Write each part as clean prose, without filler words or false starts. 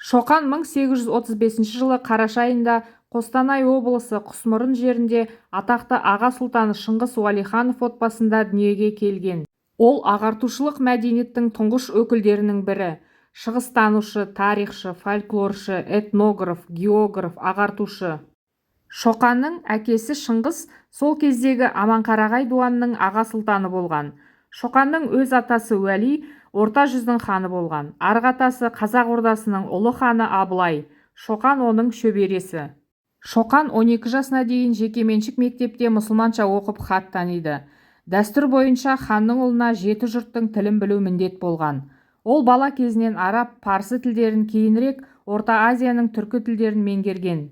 Шоқан 1835 жылы қараша айында Қостанай облысы Құсмұрын жерінде атақты аға сұлтаны Шыңғыс Уәлиханов отбасында дүниеге келген. Ол ағартушылық мәдениеттің тұңғыш өкілдерінің бірі. Шығыстанушы, тарихшы, фольклоршы, этнограф, географ, ағартушы. Шоқанның әкесі Шыңғыс сол кездегі Аманқарағай дуанының аға сұлтаны болған. Шоқанның өз атасы Уәли орта жүздің ханы болған. Арғы атасы Қазақ ордасының ұлы ханы Абылай. Шоқан оның шөбересі. Шоқан 12 жасына дейін жекеменшік мектепте мұсылманша оқып хат таниды. Дәстүр бойынша ханның ұлына 7 жұрттың тілін білу міндет болған. Ол бала кезінен араб, парсы тілдерін, кейінірек Орта Азияның түркі тілдерін меңгерген.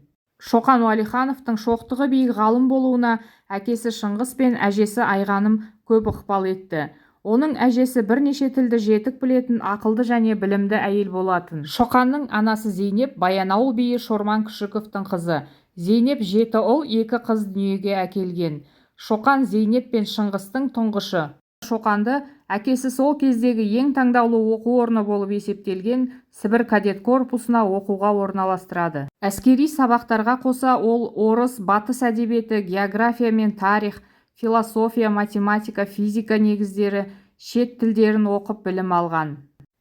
Шоқан Уәлихановтың шоқтығы биік ғалым болуына әкесі Шыңғыс пен әжесі Айғаным көп ықпал етті. Оның әжесі бірнеше тілді жетік білетін ақылды және білімді әйел болатын. Шоқанның анасы Зейнеп Баянауыл биі Шорман Күшіковтың қызы. Зейнеп 7 ұл, 2 қыз дүниеге әкелген. Шоқан Зейнеп пен Шыңғыстың тұңғышы. Шоқанды әкесі сол кездегі ең таңдаулы оқу орны болып есептелген Сібір кадет корпусына оқуға орналастырады. Әскери сабақтарға қоса ол орыс, батыс әдебиеті, география мен тарих, философия, математика, физика негіздері, шет тілдерін оқып білім алған.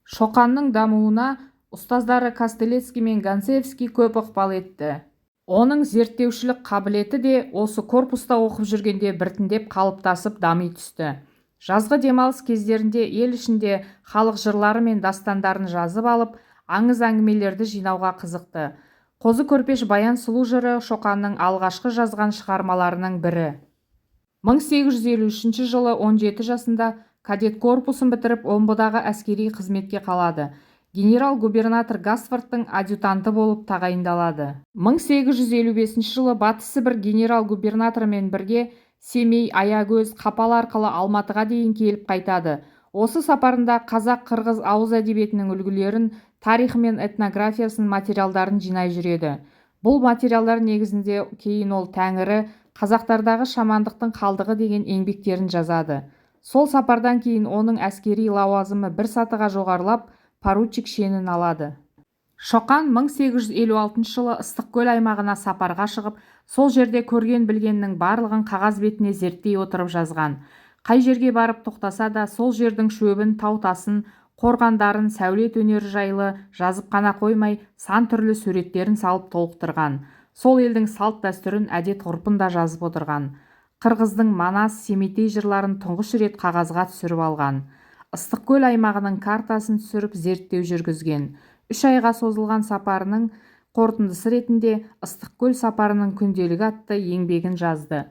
Шоқанның дамуына ұстаздары Костелецкий мен Ганцевский көп ықпал етті. Оның зерттеушілік қабілеті де осы корпуста оқып жүргенде біртіндеп қалыптасып дами түсті. Жазғы демалыс кездерінде ел ішінде халық жырлары мен дастандарын жазып алып, аңыз әңгімелерді жинауға қызықты. Қозы көрпеш баян сұлу жыры Шоқанның алғашқы жазған шығармаларының бірі. 1853 жылы 17 жасында кадет корпусын бітіріп Омбыдағы әскери қызметке қалады. Генерал-губернатор Гасфордтың адъютанты болып тағайындалады. 1855 жылы Батыс Сібір генерал-губернаторымен бірге Семей, Аягөз, Қапал арқылы Алматыға дейін келіп қайтады. Осы сапарында қазақ-қырғыз ауыз әдебиетінің үлгілерін, тарихы мен этнографиясын материалдарын жинай жүреді. Бұл материалдар негізінде кейін ол Тәңірі, қазақтардағы шамандықтың қалдығы деген еңбектерін жазады. Сол сапардан кейін оның әскери лауазымы бір сатыға жоғарылап, поручик шенін алады. Шоқан 1856 жылы Ыстықкөл аймағына сапарға шығып, сол жерде көрген білгеннің барлығын қағаз бетіне зерттей отырып жазған. Қай жерге барып тоқтаса да сол жердің шөбін, тау-тасын, қорғандарын, сәулет өнері жайлы жазып қана қоймай, сан түрлі суреттерін салып толықтырған. Сол елдің салт дәстүрін, әдет-ғұрпын да жазып отырған. Қырғыздың Манас, Семетей жырларын тұңғыш рет қағазға түсіріп алған. Ыстықкөл аймағының картасын түсіріп зерттеу жүргізген. 3 айға созылған сапарының қорытындысы ретінде Ыстықкөл сапарының күнделігі атты еңбегін жазды.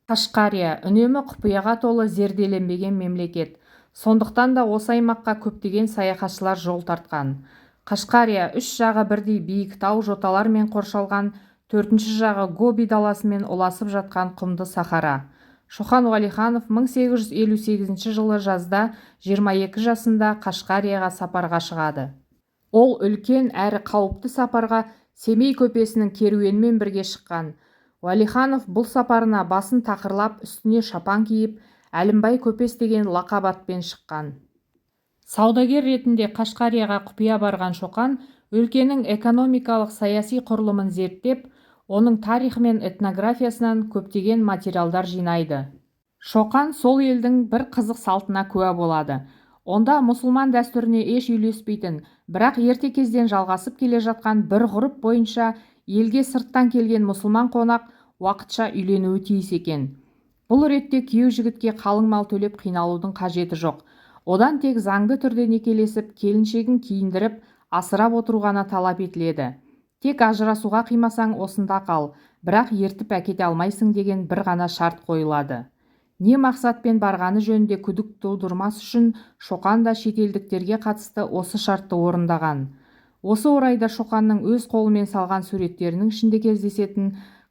Қашқария үнемі құпияға толы зерделенбеген мемлекет. Сондықтан да осы аймаққа көптеген саяхатшылар жол тартқан. Қашқария 3 жағы бірдей биік тау жоталармен қоршалған, 4-ші жағы Гоби даласымен ұласып жатқан құмды сахара. Шоқан Уәлиханов 1858 жылы жазда 22 жасында Қашқарияға сапарға шығады. Ол үлкен әрі қауіпті сапарға Семей көпесінің керуенімен бірге шыққан. Уәлиханов бұл сапарына басын тақырлап, үстіне шапан киіп, Әлімбай көпес деген лақап атпен шыққан. Саудагер ретінде Қашқарияға құпия барған Шоқан, өлкенің экономикалық саяси құрылымын зерттеп, оның тарихы мен этнографиясынан көптеген материалдар жинайды. Шоқан сол елдің бір қызық салтына куә болады. Онда мұсылман дәстүріне еш үйлеспейтін, бірақ ерте кезден жалғасып келе жатқан бір ғұрып бойынша елге сырттан келген мұсылман қонақ уақытша үйленуі тиіс екен. Бұл ретте күйеу жігітке қалың мал төлеп қиналудың қажеті жоқ. Одан тек заңды түрде некелесіп, келіншегін киіндіріп, асырап отыру ғана талап етіледі. Тек ажырасуға қимасаң осында қал, бірақ ертіп әкете алмайсың деген бір ғана шарт қойылады. Не мақсатпен барғаны жөнінде күдік тудырмас үшін Шоқан да шетелдіктерге қатысты осы шартты орындаған. Осы орайда Шоқанның өз қолымен салған суреттерінің ішінде кездесетін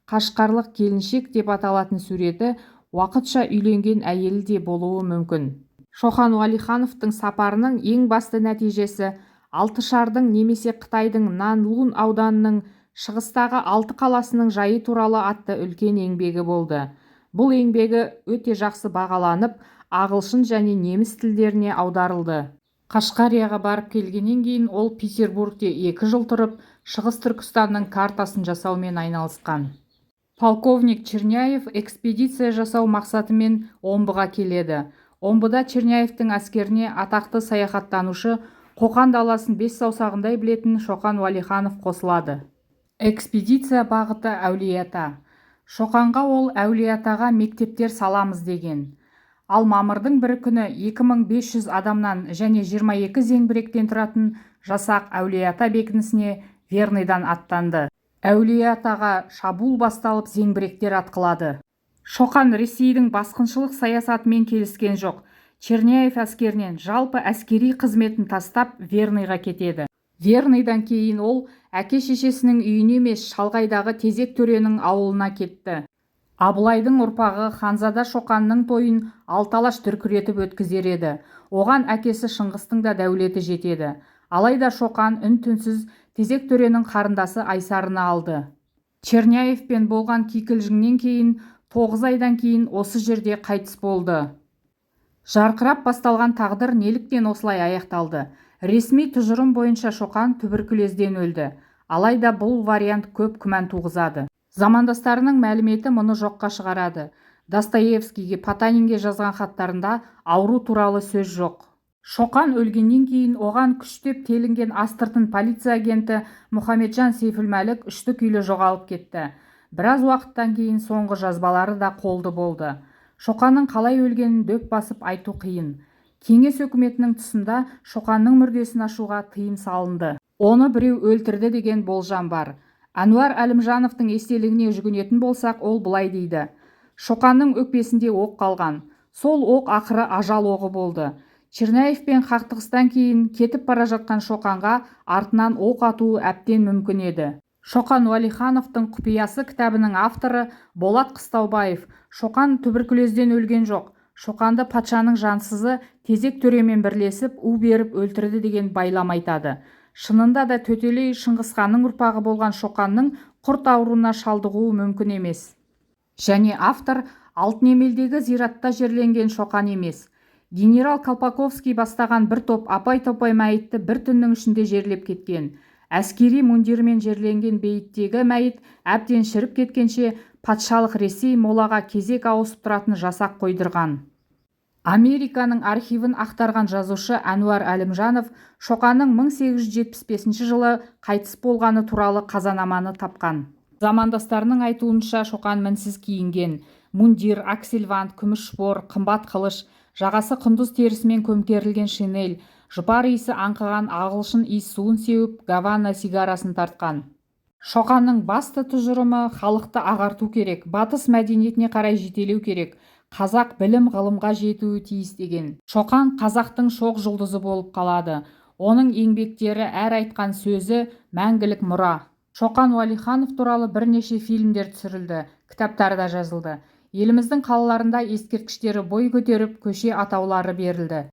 қашқарлық келіншек деп аталатын суреті уақытша үйленген әйелі де болуы мүмкін. Шоқан Уәлихановтың сапарының ең басты нәтижесі Алтышардың немесе Қытайдың Нанлун ауданының шығыстағы 6 қаласының жайы туралы атты үлкен еңбегі болды. Бұл еңбегі өте жақсы бағаланып, ағылшын және неміс тілдеріне аударылды. Қашқарияға барып келгеннен кейін ол Петербургте 2 жыл тұрып, Шығыс Түркістанның картасын жасаумен айналысқан. Полковник Черняев экспедиция жасау мақсатымен Омбыға келеді. Омбыда Черняевтің әскеріне атақты саяхаттанушы, Қоқан даласын бес саусағындай білетін Шоқан Уәлиханов қосылады. Экспедиция бағыты Әулиеата. Шоқанға ол Әулиеатаға мектептер саламыз деген. Ал мамырдың 1 күні 2500 адамнан және 22 зеңбіректен тұратын жасақ Әулиеата бекінісіне Верныйдан аттанды. Әулиеатаға шабуыл басталып, зеңбіректер атқылады. Шоқан Ресейдің басқыншылық саясатымен келіскен жоқ. Черняев әскерінен жалпы әскери қызметін тастап Верныйға кетеді. Верныйдан кейін ол әке-шешесінің үйіне емес, шалғайдағы Тезек төренің ауылына кетті. Абылайдың ұрпағы Ханзада Шоқанның тойын алталаш дүркіретіп өткізер еді. Оған әкесі Шыңғыстың да дәулеті жетеді. Алайда Шоқан үн-түнсіз Тезек төренің қарындасы Айсарыны алды. Черняевпен болған кикілжіңнен кейін 9 айдан кейін осы жерде қайтыс болды. Жарқырап басталған тағдыр неліктен осылай аяқталды? Ресми тұжырым бойынша Шоқан туберкулезден өлді. Алайда бұл вариант көп күмән туғызады. Замандастарының мәліметі мұны жоққа шығарады. Достоевскийге, Потанинге жазған хаттарында ауру туралы сөз жоқ. Шоқан өлгеннен кейін оған күштеп телінген астыртын полиция агенті Мұхамеджан Сейфулмәлік үшті-күйлі жоғалып кетті. Біраз уақыттан кейін соңғы жазбалары да қолды болды. Шоқанның қалай өлгенін дөп басып айту қиын. Кеңес өкіметінің тұсында Шоқанның мүрдесін ашуға тыйым салынды. Оны біреу өлтірді деген болжам бар. Әнуар Әлімжановтың естелігіне жүгінетін болсақ, ол былай дейді. Шоқанның өкпесінде оқ қалған. Сол оқ ақыры ажал оғы болды. Черняевпен қақтығыстан кейін кетіп бара жатқан Шоқанға артынан оқ атуы әбден мүмкін еді. Шоқан Уәлихановтың құпиясы кітабының авторы Болат Қыстаубаев Шоқан туберкулезден өлген жоқ. Шоқанды патшаның жансызы Тезек төремен бірлесіп у беріп өлтірді деген байлам айтады. Шынында да төтелей Шыңғысханның ұрпағы болған Шоқанның құрт ауруына шалдығуы мүмкін емес. Және автор Алтынемелдегі зиратта жерленген Шоқан емес. Генерал Колпаковский бастаған бір топ апай-топай мәйітті бір түннің ішінде жерлеп кеткен. Әскери мундирмен жерленген бейіттегі мәйіт әбден шіріп кеткенше патшалық Ресей молаға кезек ауысып тұратын жасақ қойдырған. Американың архивін ақтарған жазушы Әнуар Әлімжанов Шоқанның 1875 жылы қайтыс болғаны туралы қазанаманы тапқан. Замандастарының айтуынша Шоқан мінсіз киінген. Мундир, аксельвант, күміс шпор, қымбат қылыш, жағасы құндыз терісімен көмкерілген шинель, жұпар иісі аңқыған ағылшын иіс суын сеуіп, Гавана сигарасын тартқан. Шоқанның басты тұжырымы халықты ағарту керек, батыс мәдениетіне қарай жетелеу керек, қазақ білім ғылымға жетуі тиіс деген. Шоқан қазақтың шоқ жұлдызы болып қалады. Оның еңбектері, әр айтқан сөзі мәңгілік мұра. Шоқан Уәлиханов туралы бірнеше фильмдер түсірілді, кітаптар да жазылды. Еліміздің қалаларында ескерткіштері бой көтеріп, көше атаулары берілді.